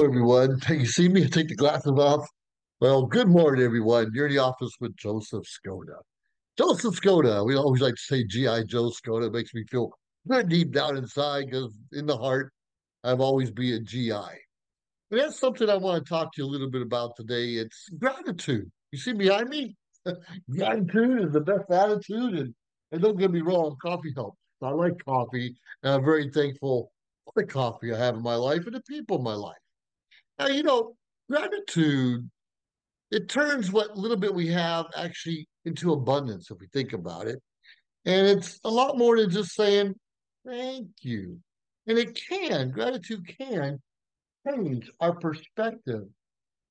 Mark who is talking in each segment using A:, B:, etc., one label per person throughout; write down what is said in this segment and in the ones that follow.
A: Hello, everyone. You see me take the glasses off? Well, good morning, everyone. You're in the office with Joseph Skoda. Joseph Skoda. We always like to say G.I. Joe Skoda. It makes me feel good deep down inside because in the heart, I've always been a GI. And that's something I want to talk to you a little bit about today. It's gratitude. You see behind me? Gratitude is the best attitude. And don't get me wrong, coffee helps. I like coffee. And I'm very thankful for the coffee I have in my life and the people in my life. Now, gratitude, it turns what little bit we have actually into abundance if we think about it. And it's a lot more than just saying thank you. And gratitude can change our perspective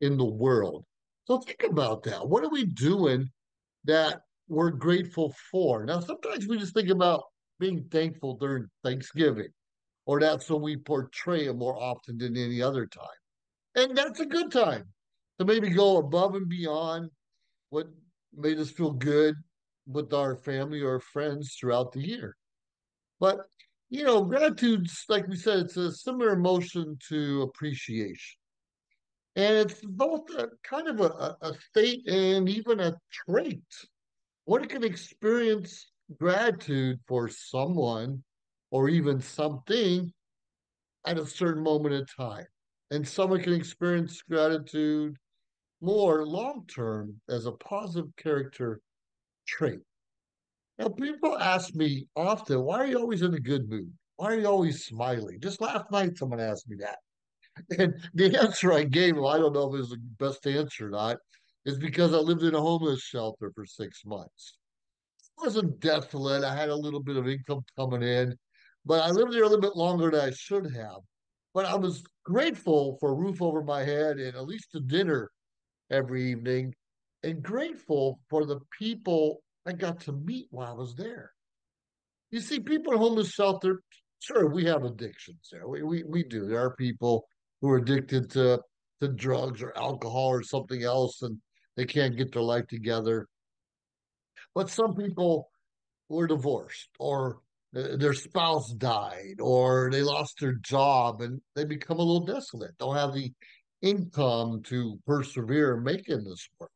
A: in the world. So think about that. What are we doing that we're grateful for? Now, sometimes we just think about being thankful during Thanksgiving, or that's when we portray it more often than any other time. And that's a good time to maybe go above and beyond what made us feel good with our family or friends throughout the year. But, gratitude's, like we said, it's a similar emotion to appreciation. And it's both a kind of a state and even a trait. One can experience gratitude for someone or even something at a certain moment in time. And someone can experience gratitude more long term as a positive character trait. Now, people ask me often, why are you always in a good mood? Why are you always smiling? Just last night, someone asked me that. And the answer I gave them, I don't know if it was the best answer or not, is because I lived in a homeless shelter for 6 months. I wasn't desolate. I had a little bit of income coming in, but I lived there a little bit longer than I should have. But I was grateful for a roof over my head and at least a dinner every evening and grateful for the people I got to meet while I was there. You see, people in homeless shelter, sure, we have addictions there. We do. There are people who are addicted to drugs or alcohol or something else and they can't get their life together. But some people were divorced or their spouse died or they lost their job and they become a little desolate, don't have the income to persevere and make it in this world.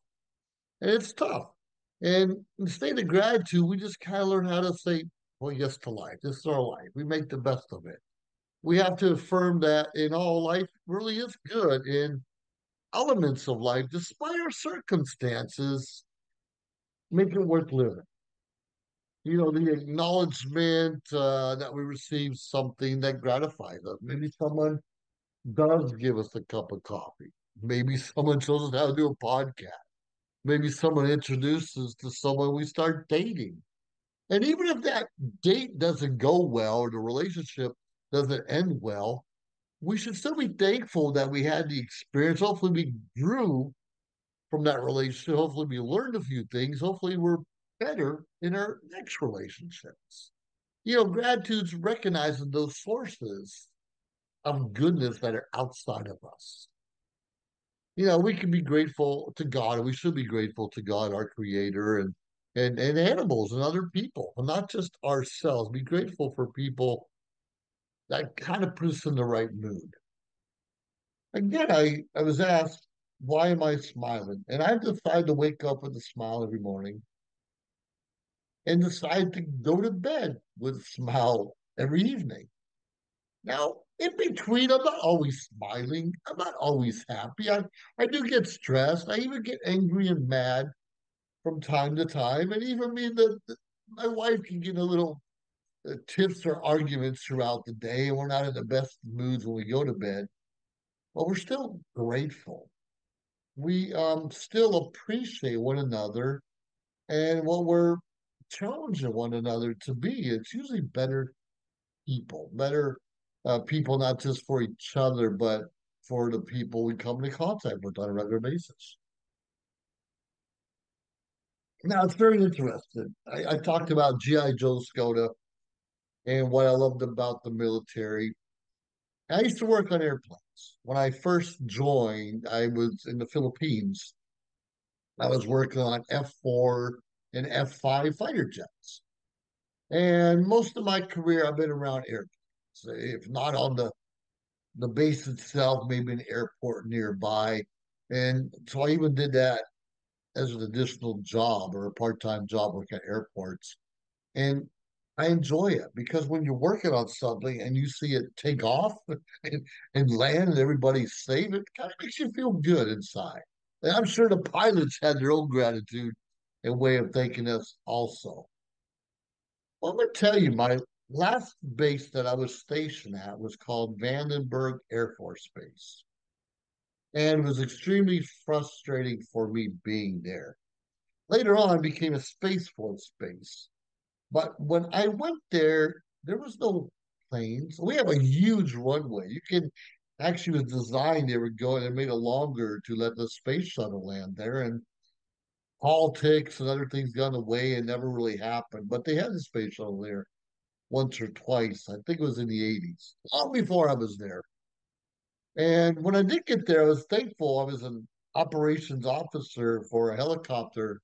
A: And it's tough. And in the state of gratitude, we just kind of learn how to say, well, yes to life. This is our life. We make the best of it. We have to affirm that in all life really is good in elements of life, despite our circumstances, make it worth living. The acknowledgement that we receive something that gratifies us. Maybe someone does give us a cup of coffee. Maybe someone shows us how to do a podcast. Maybe someone introduces to someone we start dating. And even if that date doesn't go well or the relationship doesn't end well, we should still be thankful that we had the experience. Hopefully, we grew from that relationship. Hopefully, we learned a few things. Hopefully, we're better in our next relationships. Gratitude's recognizing those sources of goodness that are outside of us. We can be grateful to God, and we should be grateful to God, our creator, and animals and other people, and not just ourselves. Be grateful for people that kind of put us in the right mood. Again, I was asked, why am I smiling? And I've decided to wake up with a smile every morning and decide to go to bed with a smile every evening. Now, in between, I'm not always smiling. I'm not always happy. I do get stressed. I even get angry and mad from time to time. And even my wife can get a little tiffs or arguments throughout the day, and we're not in the best moods when we go to bed. But we're still grateful. We still appreciate one another and what we're challenging one another to be. It's usually better people, not just for each other, but for the people we come into contact with on a regular basis. Now, it's very interesting. I talked about G.I. Joe Skoda and what I loved about the military. I used to work on airplanes. When I first joined, I was in the Philippines. I was working on F-4 and F-5 fighter jets. And most of my career, I've been around airplanes. If not on the base itself, maybe an airport nearby. And so I even did that as an additional job or a part-time job working at airports. And I enjoy it because when you're working on something and you see it take off and land and everybody's safe, it kind of makes you feel good inside. And I'm sure the pilots had their own gratitude and way of thanking us also. Well, I'm going to tell you, my last base that I was stationed at was called Vandenberg Air Force Base. And it was extremely frustrating for me being there. Later on, it became a Space Force base. But when I went there, there was no planes. We have a huge runway. You can actually was designed, they were going and made it longer to let the space shuttle land there. And politics and other things got in the way and never really happened. But they had the space shuttle there once or twice. I think it was in the 80s, long before I was there. And when I did get there, I was thankful. I was an operations officer for a helicopter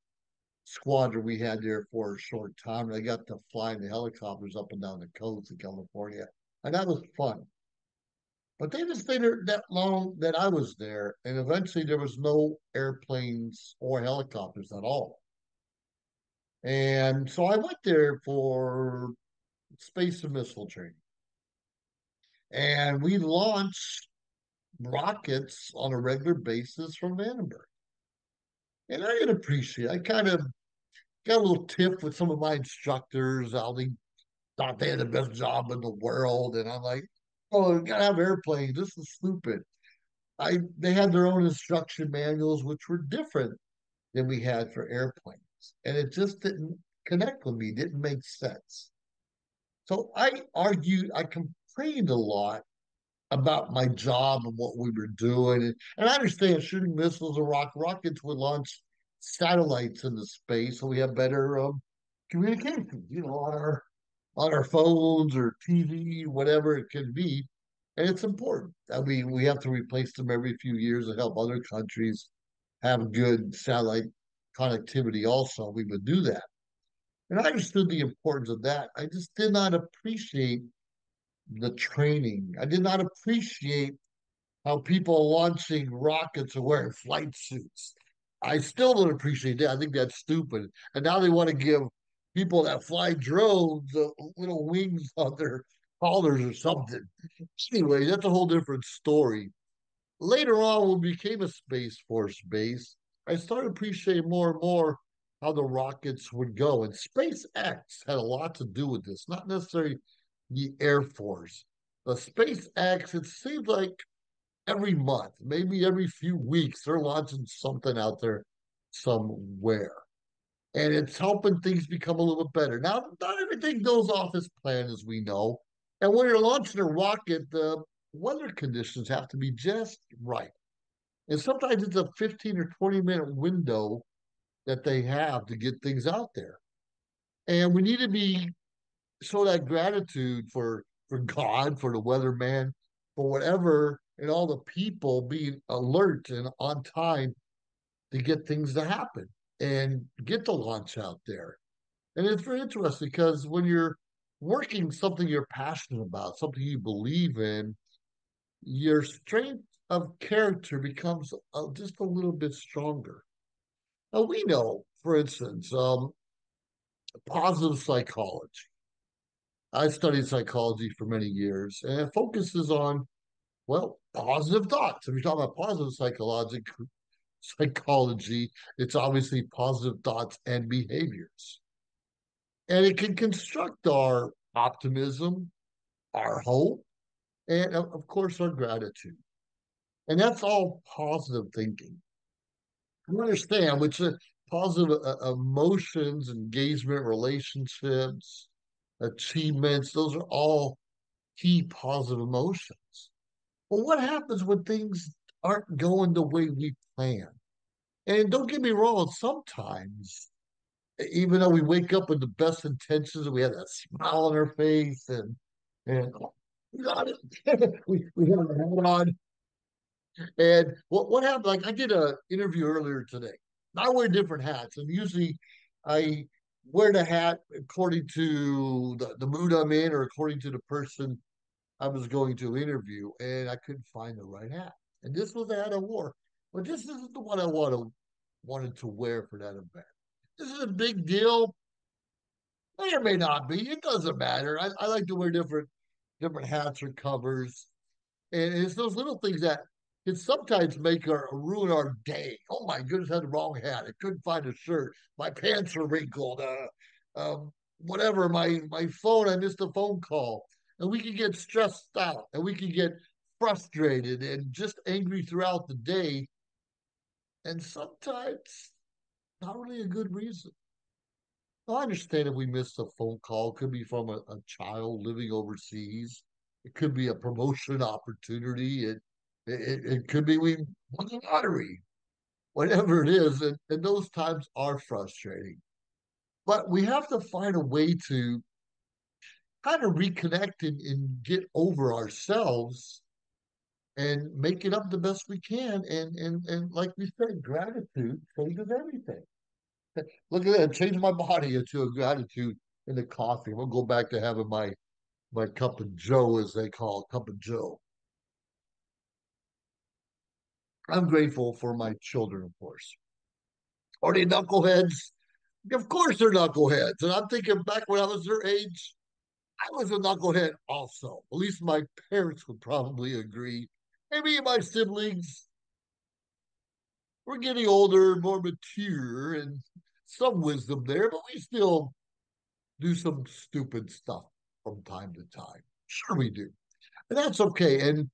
A: squadron we had there for a short time. And I got to fly the helicopters up and down the coast of California. And that was fun. But they didn't stay there that long that I was there. And eventually there was no airplanes or helicopters at all. And so I went there for space and missile training. And we launched rockets on a regular basis from Vandenberg. And I can appreciate, I kind of got a little tiff with some of my instructors, how they thought they had the best job in the world. And I'm like, oh, we gotta have airplanes. This is stupid. They had their own instruction manuals, which were different than we had for airplanes. And it just didn't connect with me, didn't make sense. So I complained a lot about my job and what we were doing. And I understand shooting missiles or rockets would launch satellites into space, so we have better communication, on our phones or TV, whatever it can be. And it's important. I mean, we have to replace them every few years to help other countries have good satellite connectivity also. We would do that. And I understood the importance of that. I just did not appreciate the training. I did not appreciate how people launching rockets are wearing flight suits. I still don't appreciate that. I think that's stupid. And now they want to give people that fly drones little wings on their collars or something. Anyway, that's a whole different story. Later on, when we became a Space Force base, I started appreciating more and more how the rockets would go. And SpaceX had a lot to do with this, not necessarily the Air Force. The SpaceX, it seems like every month, maybe every few weeks, they're launching something out there somewhere. And it's helping things become a little bit better. Now, not everything goes off as planned, as we know. And when you're launching a rocket, the weather conditions have to be just right. And sometimes it's a 15 or 20-minute window that they have to get things out there. And we need to be show that gratitude for God, for the weatherman, for whatever, and all the people being alert and on time to get things to happen and get the launch out there. And it's very interesting because when you're working something you're passionate about, something you believe in, your strength of character becomes just a little bit stronger. Now, we know, for instance, positive psychology. I studied psychology for many years, and it focuses on, well, positive thoughts. If you're talking about positive psychology, it's obviously positive thoughts and behaviors. And it can construct our optimism, our hope, and of course, our gratitude. And that's all positive thinking. You understand, which positive emotions, engagement, relationships, achievements, those are all key positive emotions. Well, what happens when things aren't going the way we plan? And don't get me wrong, sometimes, even though we wake up with the best intentions and we have that smile on our face and we got it. we have our hat on. And what happened? Like I did a interview earlier today. I wear different hats, and usually I wear the hat according to the mood I'm in or according to the person I was going to interview and I couldn't find the right hat. And this was the hat I wore. But this isn't the one I wanted to wear for that event. This is a big deal. May or may not be. It doesn't matter. I like to wear different hats or covers. And it's those little things that can sometimes make or ruin our day. Oh my goodness, I had the wrong hat. I couldn't find a shirt. My pants are wrinkled. Whatever. My phone. I missed a phone call, and we can get stressed out, and we can get frustrated and just angry throughout the day. And sometimes not really a good reason. I understand if we missed a phone call, it could be from a child living overseas. It could be a promotion opportunity. It could be we won the lottery, whatever it is. And those times are frustrating. But we have to find a way to kind of reconnect and get over ourselves and make it up the best we can. And like we said, gratitude changes everything. Look at that, change my body into a gratitude in the coffee. I'm gonna go back to having my cup of Joe, as they call it, cup of Joe. I'm grateful for my children, of course. Are they knuckleheads? Of course they're knuckleheads. And I'm thinking back when I was their age, I was a knucklehead also. At least my parents would probably agree. Maybe my siblings were getting older, more mature, and some wisdom there, but we still do some stupid stuff from time to time. Sure, we do. And that's okay. And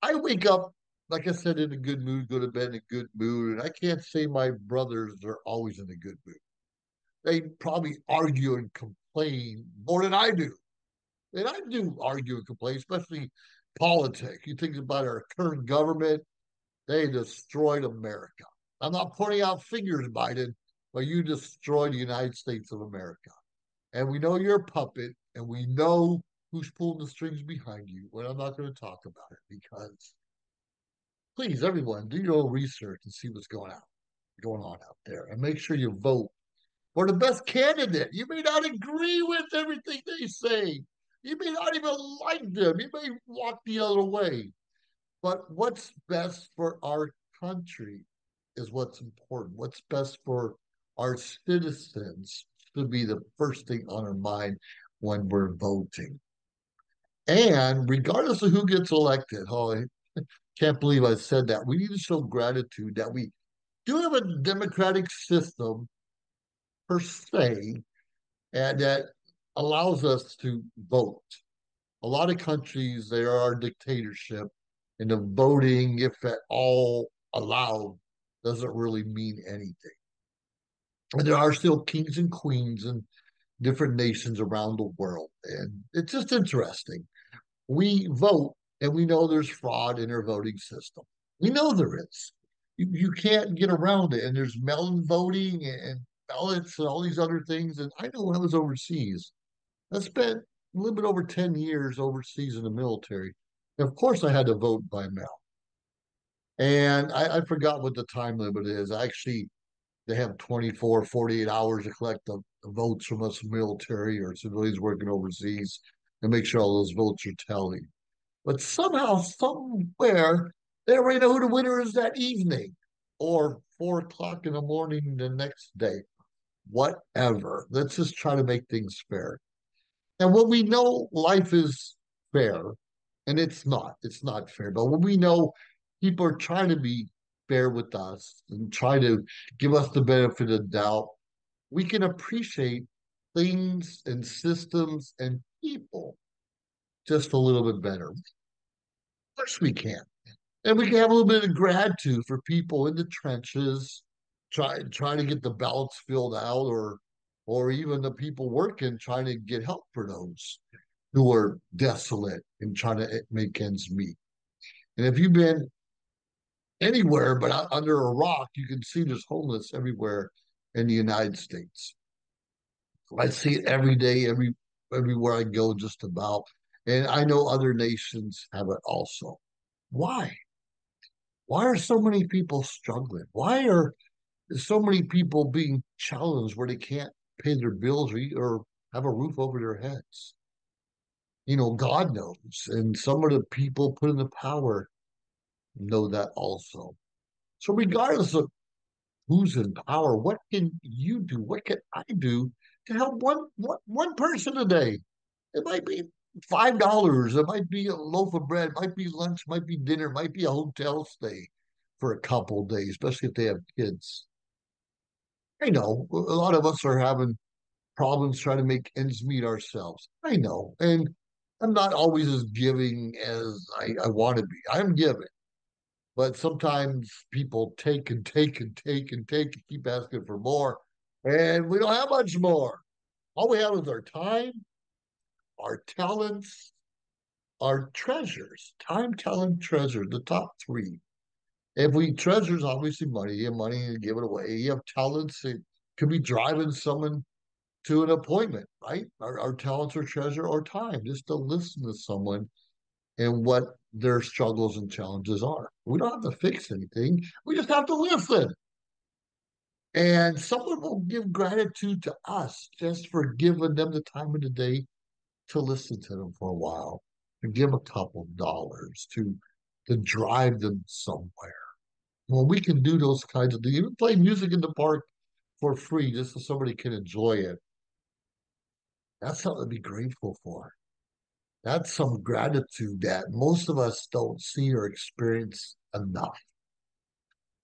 A: I wake up, like I said, in a good mood, go to bed in a good mood. And I can't say my brothers are always in a good mood. They probably argue and complain more than I do. And I do argue and complain, especially politics. You think about our current government, they destroyed America. I'm not pointing out fingers, Biden, but you destroyed the United States of America. And we know you're a puppet, and we know who's pulling the strings behind you. But I'm not going to talk about it because please, everyone, do your own research and see what's going on out there, and make sure you vote for the best candidate. You may not agree with everything they say. You may not even like them. You may walk the other way. But what's best for our country is what's important. What's best for our citizens should be the first thing on our mind when we're voting. And regardless of who gets elected, oh, I can't believe I said that. We need to show gratitude that we do have a democratic system per se, and that allows us to vote. A lot of countries, there are dictatorship, and the voting, if at all allowed, doesn't really mean anything. And there are still kings and queens in different nations around the world. And it's just interesting. We vote and we know there's fraud in our voting system. We know there is. You can't get around it. And there's mail-in voting and ballots and all these other things. And I know when I was overseas, I spent a little bit over 10 years overseas in the military. And of course, I had to vote by mail. And I forgot what the time limit is. Actually, they have 24, 48 hours to collect the votes from us military or civilians working overseas and make sure all those votes are tallied. But somehow, somewhere, they already know who the winner is that evening or 4 o'clock in the morning the next day. Whatever. Let's just try to make things fair. And when we know life is fair, and it's not fair, but when we know people are trying to be fair with us and try to give us the benefit of the doubt, we can appreciate things and systems and people just a little bit better. Of course we can. And we can have a little bit of gratitude for people in the trenches, trying to get the ballots filled out, or even the people working trying to get help for those who are desolate and trying to make ends meet. And if you've been anywhere but under a rock, you can see there's homeless everywhere in the United States. I see it every day, everywhere I go, just about. And I know other nations have it also. Why? Why are so many people struggling? Why are so many people being challenged where they can't pay their bills or have a roof over their heads? God knows. And some of the people put in the power know that also. So regardless of who's in power, what can you do? What can I do to help one person a day? It might be $5. It might be a loaf of bread, might be lunch, might be dinner, might be a hotel stay for a couple of days, especially if they have kids. I know a lot of us are having problems trying to make ends meet ourselves. I know. And I'm not always as giving as I want to be. I'm giving. But sometimes people take and take and take and take and keep asking for more. And we don't have much more. All we have is our time, our talents, our treasures. Time, talent, treasure, the top three. If we treasures, obviously money, and money and give it away. You have talents, it could be driving someone to an appointment, right? Our talents or treasure or time, just to listen to someone and what their struggles and challenges are. We don't have to fix anything. We just have to listen. And someone will give gratitude to us just for giving them the time of the day to listen to them for a while, to give a couple of dollars, to drive them somewhere. Well, we can do those kinds of things. Even play music in the park for free just so somebody can enjoy it. That's something to be grateful for. That's some gratitude that most of us don't see or experience enough.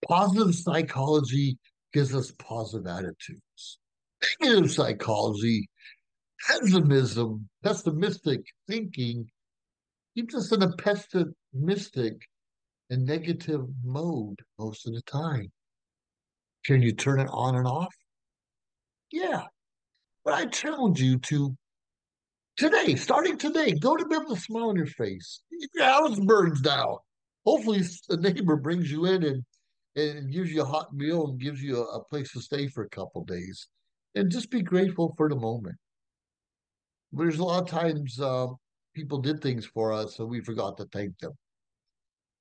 A: Positive psychology gives us positive attitudes. Negative psychology, pessimistic thinking keeps us in a pessimistic and negative mode most of the time. Can you turn it on and off? Yeah. But I challenge you to today, starting today, go to bed with a smile on your face. If your house burns down, hopefully a neighbor brings you in and gives you a hot meal and gives you a place to stay for a couple of days. And just be grateful for the moment. There's a lot of times people did things for us and we forgot to thank them.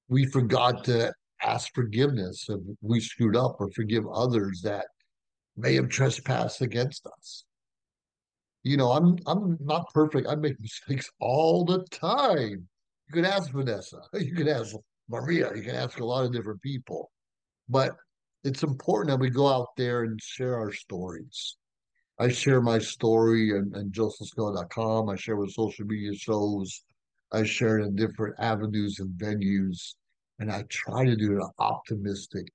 A: We forgot to ask forgiveness if we screwed up or forgive others that may have trespassed against us. I'm not perfect. I make mistakes all the time. You could ask Vanessa, you could ask Maria, you can ask a lot of different people. But it's important that we go out there and share our stories. I share my story and josephsco.com. I share with social media shows. I share it in different avenues and venues. And I try to do an optimistic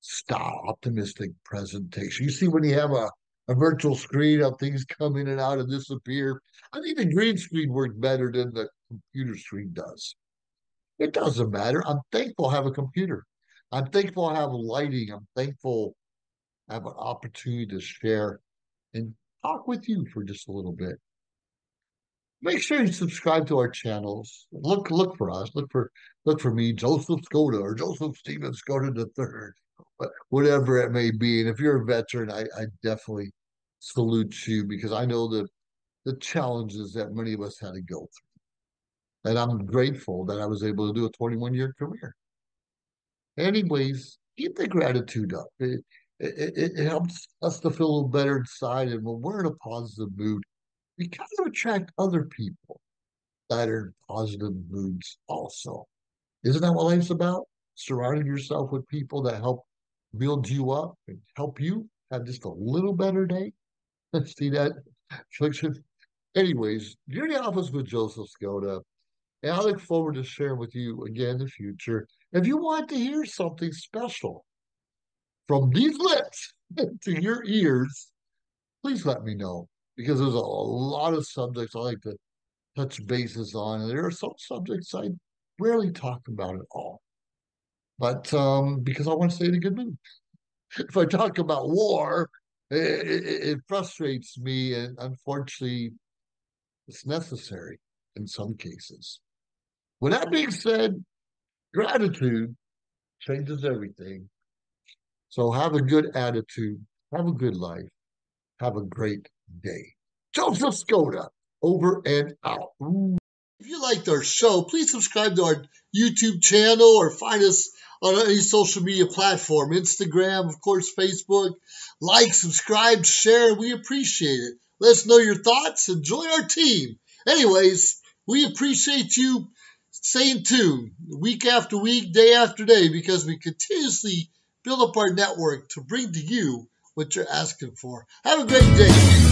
A: style, optimistic presentation. You see, when you have a virtual screen, how things come in and out and disappear. I think the green screen works better than the computer screen does. It doesn't matter. I'm thankful I have a computer. I'm thankful I have lighting. I'm thankful I have an opportunity to share and talk with you for just a little bit. Make sure you subscribe to our channels. Look for us. Look for me, Joseph Skoda or Joseph Steven Skoda the third, whatever it may be. And if you're a veteran, I definitely salute you because I know the challenges that many of us had to go through. And I'm grateful that I was able to do a 21-year career. Anyways, keep the gratitude up. It helps us to feel a little better inside. And when we're in a positive mood, we kind of attract other people that are in positive moods also. Isn't that what life's about? Surrounding yourself with people that help build you up and help you have just a little better day. See that? Anyways, you're in the office with Joseph Skoda, and I look forward to sharing with you again in the future. If you want to hear something special from these lips to your ears, please let me know because there's a lot of subjects I like to touch bases on, and there are some subjects I rarely talk about at all. But because I want to stay in a good mood. If I talk about war, it frustrates me, and unfortunately, it's necessary in some cases. With that being said, gratitude changes everything. So have a good attitude, have a good life, have a great day. Joseph Skoda, over and out. If you liked our show, please subscribe to our YouTube channel or find us on any social media platform, Instagram, of course, Facebook. Like, subscribe, share. We appreciate it. Let us know your thoughts and join our team Anyways, we appreciate you staying tuned week after week, day after day, because we continuously build up our network to bring to you what you're asking for. Have a great day.